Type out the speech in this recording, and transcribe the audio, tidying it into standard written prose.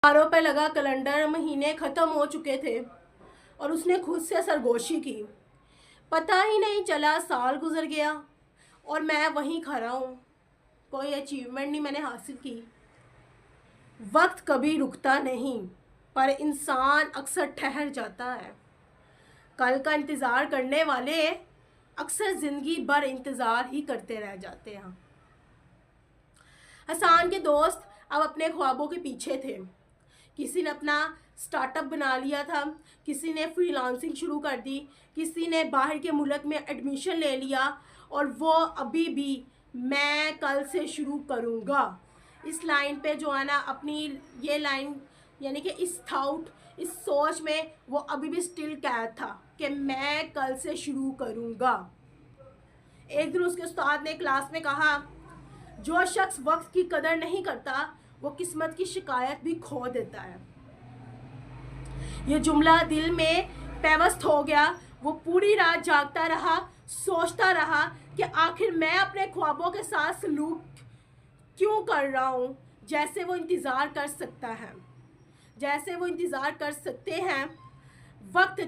तारों पर लगा कैलेंडर महीने ख़त्म हो चुके थे और उसने खुद से सरगोशी की। पता ही नहीं चला साल गुजर गया और मैं वहीं खड़ा हूँ, कोई अचीवमेंट नहीं मैंने हासिल की। वक्त कभी रुकता नहीं, पर इंसान अक्सर ठहर जाता है। कल का इंतज़ार करने वाले अक्सर ज़िंदगी भर इंतज़ार ही करते रह जाते हैं। हसन के दोस्त अब अपने ख्वाबों के पीछे थे। किसी ने अपना स्टार्टअप बना लिया था, किसी ने फ्रीलांसिंग शुरू कर दी, किसी ने बाहर के मुल्क में एडमिशन ले लिया और वो अभी भी मैं कल से शुरू करूँगा इस लाइन पे जो है ना, अपनी ये लाइन यानी कि इस थाउट इस सोच में वो अभी भी स्टिल कैद था कि मैं कल से शुरू करूँगा। एक दिन उसके उस्ताद ने क्लास में कहा, जो शख्स वक्त की कदर नहीं करता वो किस्मत की शिकायत भी खो देता है। ये जुमला दिल में पेवस्त हो गया। वो पूरी रात जागता रहा, सोचता रहा कि आखिर मैं अपने ख्वाबों के साथ सलूक क्यों कर रहा हूँ, जैसे वो इंतज़ार कर सकता है, जैसे वो इंतज़ार कर सकते हैं। वक्त